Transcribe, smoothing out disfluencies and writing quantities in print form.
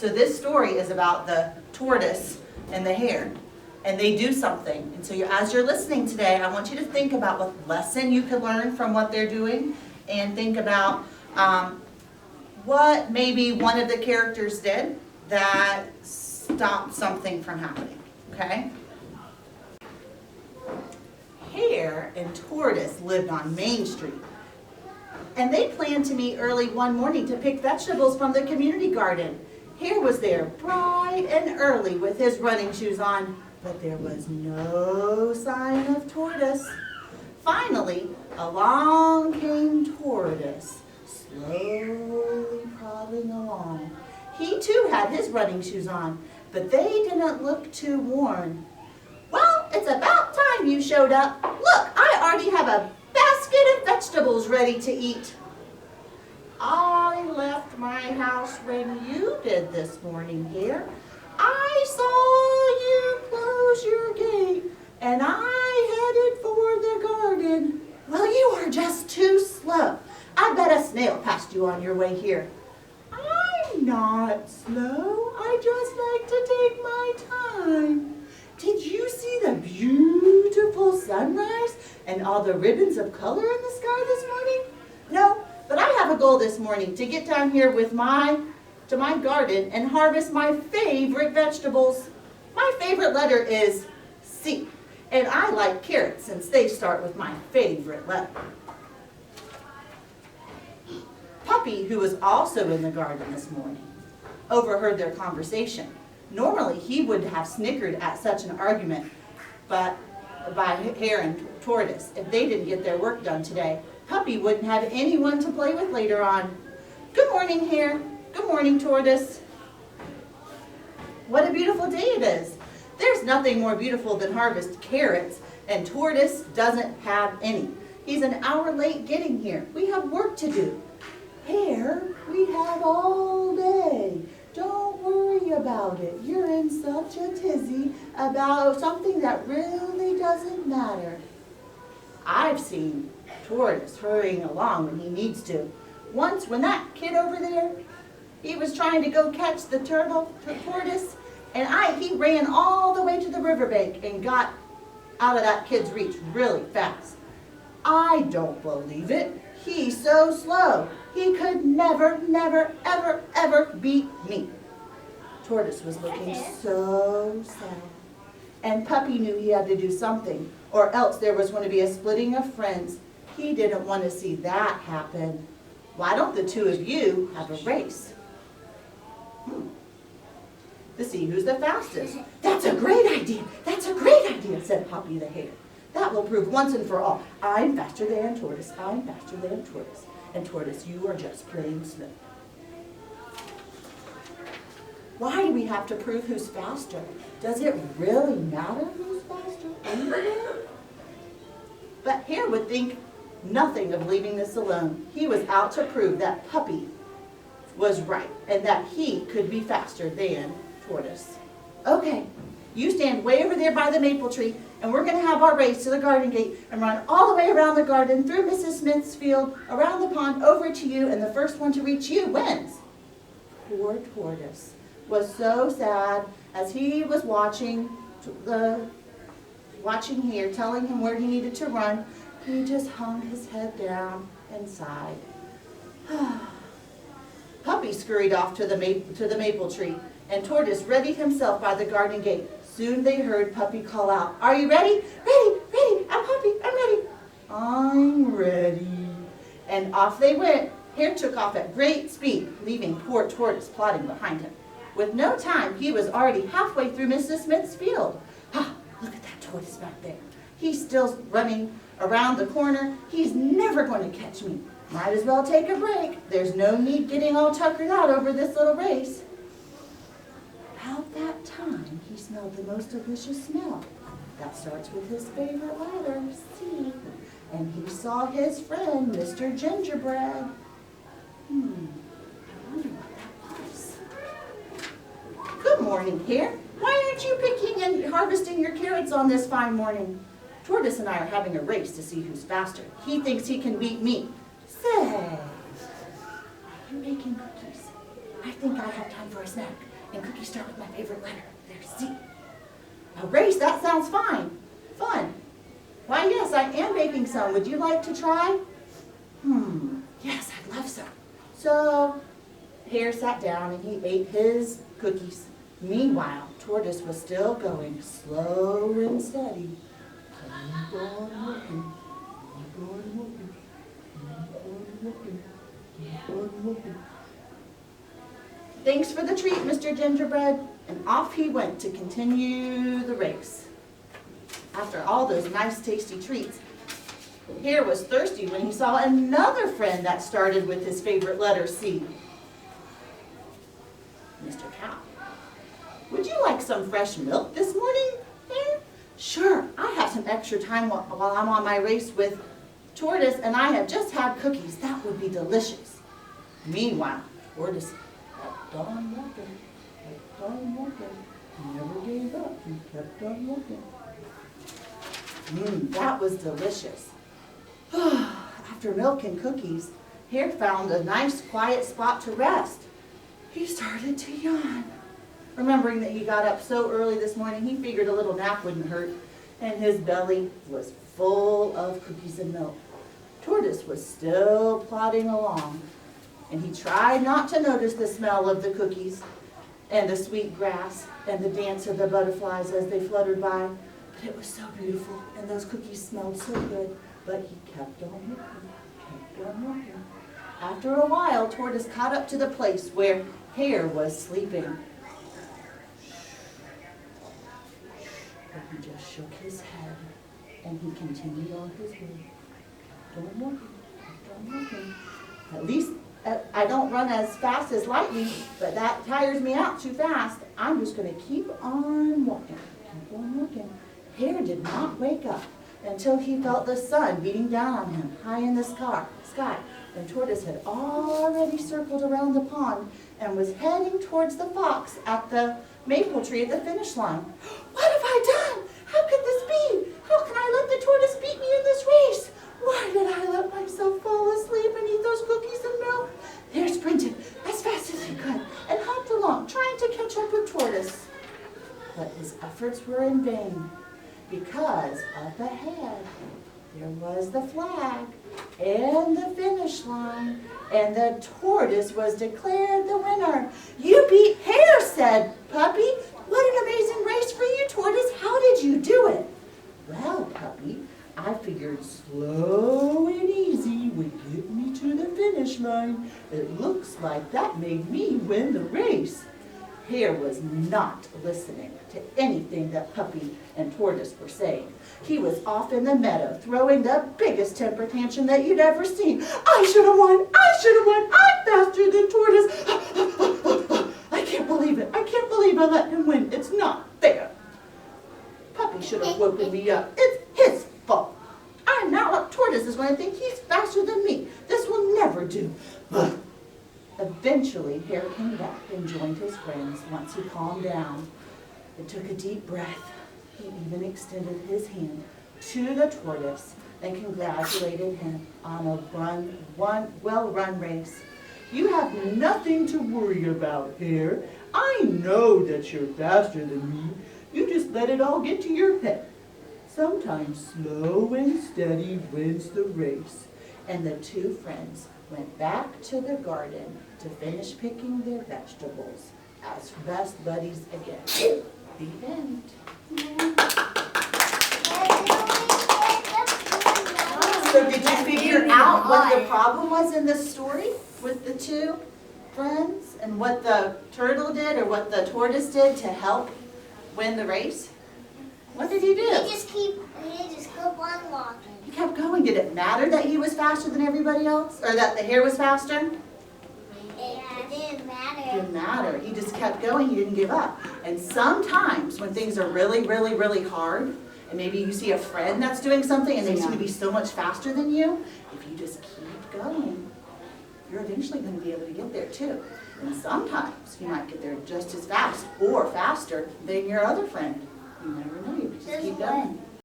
So this story is about the tortoise and the hare, and they do something. And so as you're listening today, I want you to think about what lesson you could learn from what they're doing, and think about what maybe one of the characters did that stopped something from happening, okay? Hare and Tortoise lived on Main Street, and they planned to meet early one morning to pick vegetables from the community garden. Hare was there bright and early with his running shoes on, but there was no sign of Tortoise. Finally, along came Tortoise, slowly plodding along. He too had his running shoes on, but they didn't look too worn. "Well, it's about time you showed up. Look, I already have a basket of vegetables ready to eat." "I left my house when you did this morning, Hare. I saw you close your gate, and I headed for the garden." "Well, you are just too slow. I bet a snail passed you on your way here." "I'm not slow. I just like to take my time. Did you see the beautiful sunrise and all the ribbons of color in the sky this morning?" "No, but I have a goal this morning to get down here to my garden and harvest my favorite vegetables. My favorite letter is C, and I like carrots since they start with my favorite letter." Puppy, who was also in the garden this morning, overheard their conversation. Normally, he would have snickered at such an argument by Hare and Tortoise if they didn't get their work done today. Puppy wouldn't have anyone to play with later on. "Good morning, Hare. Good morning, Tortoise. What a beautiful day it is. There's nothing more beautiful than harvest carrots, and Tortoise doesn't have any. He's an hour late getting here. We have work to do." "Hare, we have all day. Don't worry about it. You're in such a tizzy about something that really doesn't matter." I've seen Tortoise hurrying along when he needs to. Once when that kid over there, he was trying to go catch the tortoise, and he ran all the way to the riverbank and got out of that kid's reach really fast. I don't believe it. He's so slow. He could never, ever, ever beat me. Tortoise was looking so sad. And Puppy knew he had to do something, or else there was going to be a splitting of friends. He didn't want to see that happen. "Why don't the two of you have a race to see who's the fastest?" "That's a great idea. That's a great idea," said Puppy the Hare. "That will prove once and for all, I'm faster than Tortoise. I'm faster than Tortoise. And Tortoise, you are just plain slow." Why do we have to prove who's faster? Does it really matter who's faster anyway? But Hare would think nothing of leaving this alone. He was out to prove that Puppy was right and that he could be faster than Tortoise. "Okay, you stand way over there by the maple tree, and we're going to have our race to the garden gate and run all the way around the garden, through Mrs. Smith's field, around the pond, over to you, and the first one to reach you wins." Poor Tortoise was so sad as he was watching Hare, telling him where he needed to run. He just hung his head down and sighed. Puppy scurried off to the maple tree, and Tortoise readied himself by the garden gate. Soon they heard Puppy call out, "Are you ready?" "Ready, ready, I'm Puppy, I'm ready." "I'm ready." And off they went. Hare took off at great speed, leaving poor Tortoise plodding behind him. With no time, he was already halfway through Mrs. Smith's field. "Ah, look at that Tortoise back there. He's still running around the corner. He's never going to catch me. Might as well take a break. There's no need getting all tuckered out over this little race." About that time, he smelled the most delicious smell. That starts with his favorite letter, C. And he saw his friend, Mr. Gingerbread. I wonder what that was. "Good morning, Hare. Why aren't you picking and harvesting your carrots on this fine morning?" "Tortoise and I are having a race to see who's faster. He thinks he can beat me." "Say, are you making cookies? I think I have time for a snack. And cookies start with my favorite letter. There's C. A race, that sounds fine. Fun. Why, yes, I am baking some. Would you like to try? Yes, I'd love some. So, Hare sat down and he ate his cookies. Meanwhile, Tortoise was still going slow and steady. Keep on working, keep on working, keep on working, keep on working. Thanks for the treat, Mr. Gingerbread. And off he went to continue the race. After all those nice tasty treats, Hare was thirsty when he saw another friend that started with his favorite letter C. Mr. Cow. Would you like some fresh milk this morning, Hare? Sure, I have some extra time while I'm on my race with Tortoise, and I have just had cookies. That would be delicious. Meanwhile, Tortoise kept on working, kept on working. He never gave up. He kept on working. That was delicious. After milk and cookies, Hare found a nice quiet spot to rest. He started to yawn. Remembering that he got up so early this morning, he figured a little nap wouldn't hurt, and his belly was full of cookies and milk. Tortoise was still plodding along, and he tried not to notice the smell of the cookies and the sweet grass and the dance of the butterflies as they fluttered by. But it was so beautiful, and those cookies smelled so good, but he kept on working, kept on working. After a while, Tortoise caught up to the place where Hare was sleeping. But he just shook his head, and he continued on his way. Kept on working, kept on working. At least I don't run as fast as lightning, but that tires me out too fast. I'm just going to keep on walking, keep on walking. Hare did not wake up until he felt the sun beating down on him high in the sky. And Tortoise had already circled around the pond and was heading towards the fox at the maple tree at the finish line. What have I done? How could this be? How can I let the tortoise beat me in this race? Why did I let myself fall asleep and eat those cookies and milk? Hare sprinted as fast as he could and hopped along, trying to catch up with Tortoise. But his efforts were in vain, because up ahead there was the flag and the finish line, and the tortoise was declared the winner. You beat Hare, said Puppy. What an amazing race for you, Tortoise. How did you do it? Well, Puppy, I figured slow and easy would get me to the finish line. It looks like that made me win the race. Hare was not listening to anything that Puppy and Tortoise were saying. He was off in the meadow, throwing the biggest temper tantrum that you'd ever seen. I should have won! I should have won! I'm faster than Tortoise! I can't believe it! I can't believe I let him win! It's not fair! Puppy should have woken me up. It's his fault. I'm now up. Tortoise is going to think he's faster than me. This will never do. Eventually, Hare came back and joined his friends once he calmed down. He took a deep breath. He even extended his hand to the tortoise and congratulated him on a well-run race. You have nothing to worry about, Hare. I know that you're faster than me. You just let it all get to your head. Sometimes slow and steady wins the race. And the two friends went back to the garden to finish picking their vegetables as best buddies again. The end. So did you figure out what the problem was in this story with the two friends and what the turtle did or what the tortoise did to help win the race? What did he do? He just kept on walking. He kept going. Did it matter that he was faster than everybody else? Or that the hare was faster? It didn't matter. It didn't matter. He just kept going. He didn't give up. And sometimes when things are really, really, really hard, and maybe you see a friend that's doing something and they seem to be so much faster than you, if you just keep going, you're eventually going to be able to get there too. And sometimes you might get there just as fast or faster than your other friend. You never know. You just keep going.